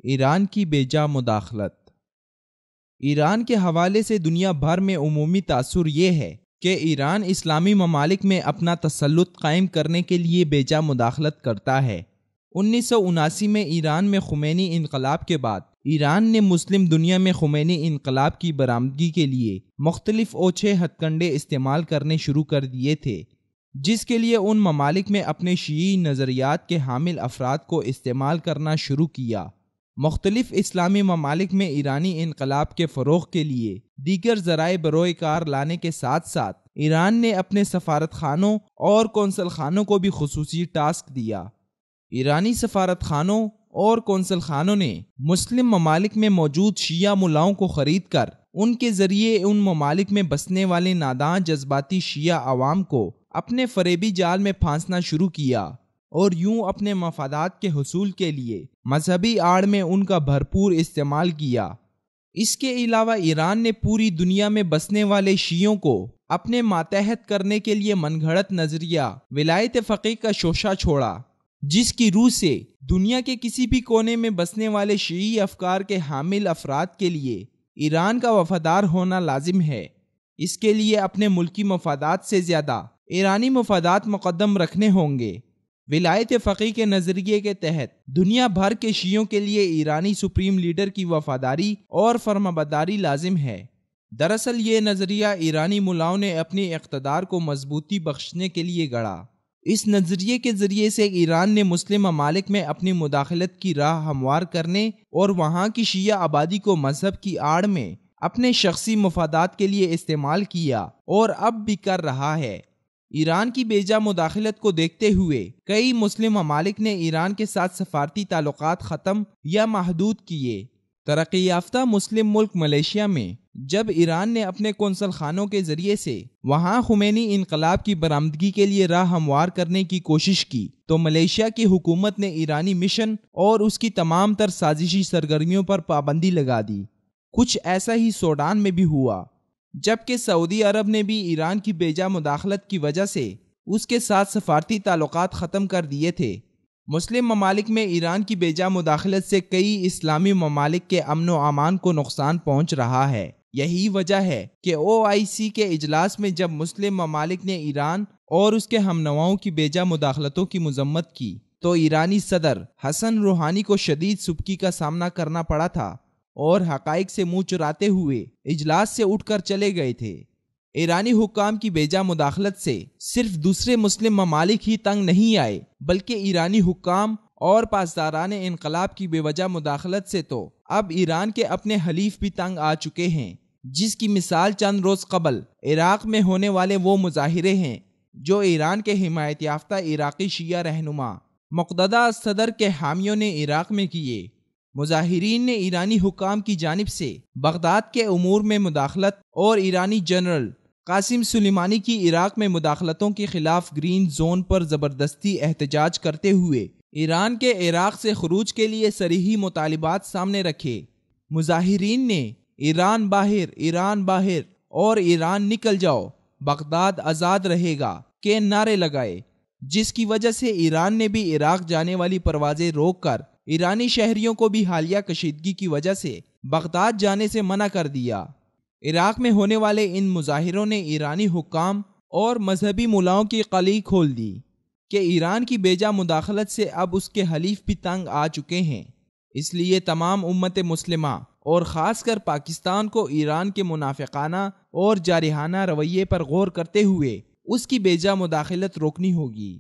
ایران کی بیجا مداخلت۔ ایران کے حوالے سے دنیا بھر میں عمومی تاثر یہ ہے کہ ایران اسلامی ممالک میں اپنا تسلط قائم کرنے کے لیے بیجا مداخلت کرتا ہے۔ 1979 میں ایران میں خمینی انقلاب کے بعد ایران نے مسلم دنیا میں خمینی انقلاب کی برآمدگی کے لیے مختلف اوچھے ہتھ کنڈے استعمال کرنے شروع کر دیے تھے، جس کے لیے ان ممالک میں اپنے شیعی نظریات کے حامل افراد کو استعمال کرنا شروع کیا۔ مختلف اسلامی ممالک میں ایرانی انقلاب کے فروغ کے لیے دیگر ذرائع بروئے کار لانے کے ساتھ ساتھ ایران نے اپنے سفارت خانوں اور قونصل خانوں کو بھی خصوصی ٹاسک دیا۔ ایرانی سفارت خانوں اور قونصل خانوں نے مسلم ممالک میں موجود شیعہ ملاؤں کو خرید کر ان کے ذریعے ان ممالک میں بسنے والے ناداں جذباتی شیعہ عوام کو اپنے فریبی جال میں پھانسنا شروع کیا، اور یوں اپنے مفادات کے حصول کے لیے مذہبی آڑ میں ان کا بھرپور استعمال کیا۔ اس کے علاوہ ایران نے پوری دنیا میں بسنے والے شیعوں کو اپنے ماتحت کرنے کے لیے من گھڑت نظریہ ولایت فقیہ کا شوشہ چھوڑا، جس کی روح سے دنیا کے کسی بھی کونے میں بسنے والے شیعی افکار کے حامل افراد کے لیے ایران کا وفادار ہونا لازم ہے۔ اس کے لیے اپنے ملکی مفادات سے زیادہ ایرانی مفادات مقدم رکھنے ہوں گے۔ ولایت فقیہ کے نظریے کے تحت دنیا بھر کے شیعوں کے لیے ایرانی سپریم لیڈر کی وفاداری اور فرمانبرداری لازم ہے۔ دراصل یہ نظریہ ایرانی ملاؤں نے اپنی اقتدار کو مضبوطی بخشنے کے لیے گڑھا۔ اس نظریے کے ذریعے سے ایران نے مسلم ممالک میں اپنی مداخلت کی راہ ہموار کرنے اور وہاں کی شیعہ آبادی کو مذہب کی آڑ میں اپنے شخصی مفادات کے لیے استعمال کیا، اور اب بھی کر رہا ہے۔ ایران کی بیجا مداخلت کو دیکھتے ہوئے کئی مسلم ممالک نے ایران کے ساتھ سفارتی تعلقات ختم یا محدود کیے۔ ترقی یافتہ مسلم ملک ملیشیا میں جب ایران نے اپنے قونصل خانوں کے ذریعے سے وہاں خمینی انقلاب کی برآمدگی کے لیے راہ ہموار کرنے کی کوشش کی، تو ملیشیا کی حکومت نے ایرانی مشن اور اس کی تمام تر سازشی سرگرمیوں پر پابندی لگا دی۔ کچھ ایسا ہی سوڈان میں بھی ہوا، جبکہ سعودی عرب نے بھی ایران کی بیجا مداخلت کی وجہ سے اس کے ساتھ سفارتی تعلقات ختم کر دیے تھے۔ مسلم ممالک میں ایران کی بیجا مداخلت سے کئی اسلامی ممالک کے امن و امان کو نقصان پہنچ رہا ہے۔ یہی وجہ ہے کہ OIC کے اجلاس میں جب مسلم ممالک نے ایران اور اس کے ہم نواؤں کی بیجا مداخلتوں کی مذمت کی، تو ایرانی صدر حسن روحانی کو شدید سبکی کا سامنا کرنا پڑا تھا اور حقائق سے منہ چراتے ہوئے اجلاس سے اٹھ کر چلے گئے تھے۔ ایرانی حکام کی بیجا مداخلت سے صرف دوسرے مسلم ممالک ہی تنگ نہیں آئے، بلکہ ایرانی حکام اور پاسداران انقلاب کی بے وجہ مداخلت سے تو اب ایران کے اپنے حلیف بھی تنگ آ چکے ہیں، جس کی مثال چند روز قبل عراق میں ہونے والے وہ مظاہرے ہیں جو ایران کے حمایت یافتہ عراقی شیعہ رہنما مقتدی صدر کے حامیوں نے عراق میں کیے۔ مظاہرین نے ایرانی حکام کی جانب سے بغداد کے امور میں مداخلت اور ایرانی جنرل قاسم سلیمانی کی عراق میں مداخلتوں کے خلاف گرین زون پر زبردستی احتجاج کرتے ہوئے ایران کے عراق سے خروج کے لیے صریحی مطالبات سامنے رکھے۔ مظاہرین نے ایران باہر اور ایران نکل جاؤ، بغداد آزاد رہے گا کے نعرے لگائے، جس کی وجہ سے ایران نے بھی عراق جانے والی پروازیں روک کر ایرانی شہریوں کو بھی حالیہ کشیدگی کی وجہ سے بغداد جانے سے منع کر دیا۔ عراق میں ہونے والے ان مظاہروں نے ایرانی حکام اور مذہبی ملاؤں کی قلی کھول دی کہ ایران کی بیجا مداخلت سے اب اس کے حلیف بھی تنگ آ چکے ہیں۔ اس لیے تمام امت مسلمہ اور خاص کر پاکستان کو ایران کے منافقانہ اور جارحانہ رویے پر غور کرتے ہوئے اس کی بیجا مداخلت روکنی ہوگی۔